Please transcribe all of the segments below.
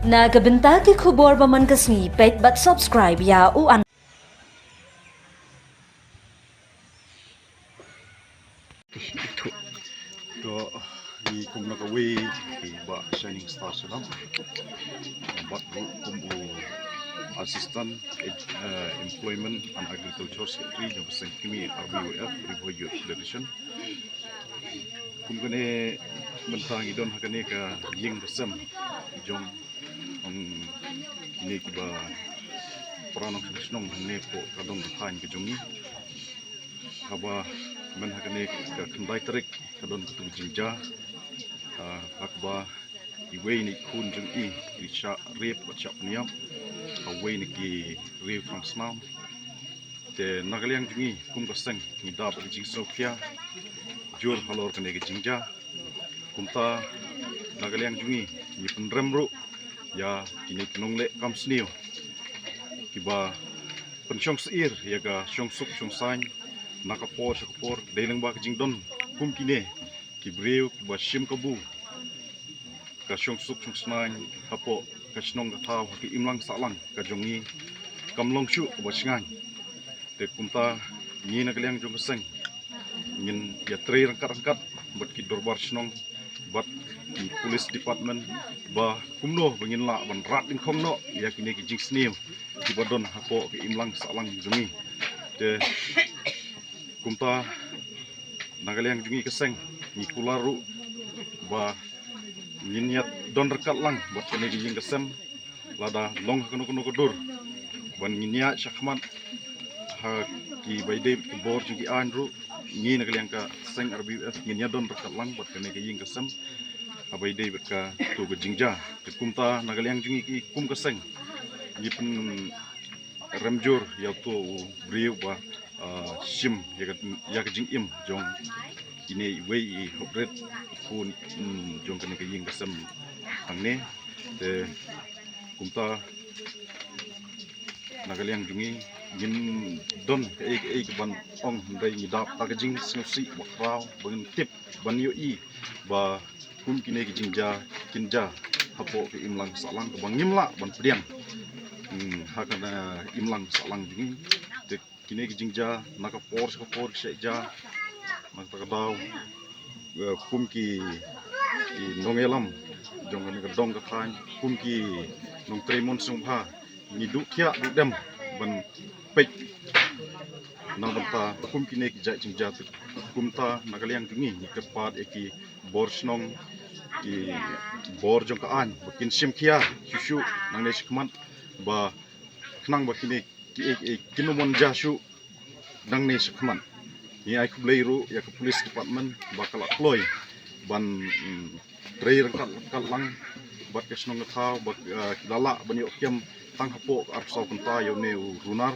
Nagabenta ki khubor baman kasni pet but subscribe ya u an Ito di kum nakawi ba Shining Star salam bat kum assistant employment and agriculture secretary jom sen kimi RBWF River Youth Federation kum kene mentang idon hakane ka ying besem jom ni kiba peranong senong ne po kadong kan ke jongi kaba men hakane ka kendai terik kadon kutu jinja akba iwe ni kun jung i richa rep bachap niam away ni ki re from snam te nagaliang jungi kum ka seng ni da ba jing sofia jur halor kane ke jingja kumta nagaliang jungi ni penremru ya kini knongle kam snio kiba pensyong seir ya ga syong suk syong san nakapor sakapor daileng ba jingdon kum kine kibreu kiba shim kabu ka syong suk syong san hapo ka snong ka thaw ki imlang salang ka jongi kamlong shu ba singan te kumta ni nagaliang jong seng ngin ya tre rangkat bat ki dorbar snong bat ki police department ba kumno bangin la ban rat ding khongno ya kini ki jing snio ki bodon hapo ki imlang salang jongi te kumta nagaliang jungi keseng ni kularu ba niat don rekat lang buat kene gijing kesem lada long kono kono kodur ban niat syakmat ha ki baide bor jungi andru ni nagaliang ka seng RBF niat don rekat lang buat kene gijing kesem abaide ka tu gijingja te kumta nagaliang jungi ki kum keseng ni pen remjur ya tu briu ba shim ya jing im jong ini wei hopret kun jong kene ke ying kasem angne te kumta nagaliang jungi gin don ke ban ong dai ni dap ta jing snusi bakrau bangin tip ban yo i ba kum kine ke jingja kinja hapo ke imlang salang bang ngimla ban pediang hakana imlang salang jungi te kini kijingja nakapor seja nakakadaw kum ki nongelam jong ne dong ka than kum ki nong tremon sungha ni du kya du dem ban pek na banta kum ki ne ki jai jingja kum ta nagaliang jungi ni kepat eki bor snong ki bor jong ka an bakin sim kia susu nang ne sikman ba knang ba kini kinomon jasu dang ne sekman ni ai kubleiru ya ke police department bakal kloy ban trair kal lang bat ke snong thau bak lala ban yo kem tang hapo arso kunta yo ne runar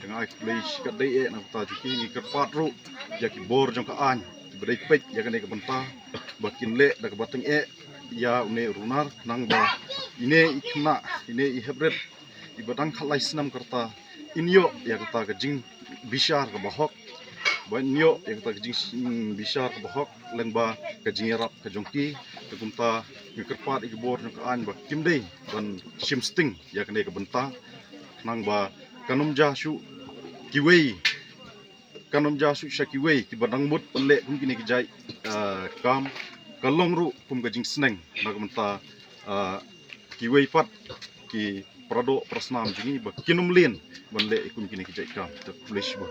dengan ai kublei sikat dei na ta juki ni ke patru ya ki bor jong ka an bedai pek ya ke benta bakin le dak bateng ya ne runar nang ba ine ikna ine I hebret ibadang khalai snam karta inyo ya kata kejing bishar ke bahok banyo ya kata kejing bishar ke bahok lengba kejing rap kejongki kegunta ngekerpat ikbor ngekaan ba kimdei ban shimsting ya kene ke benta nang ba kanumja shu kiwei kanumja shu shakiwei ki badang mut le kum kini kejai kam kalongru kum kejing sneng na benta kiwei pat ki Prado prasnam jingi ba kinum lin ban le ikum kini kijai kam te police ba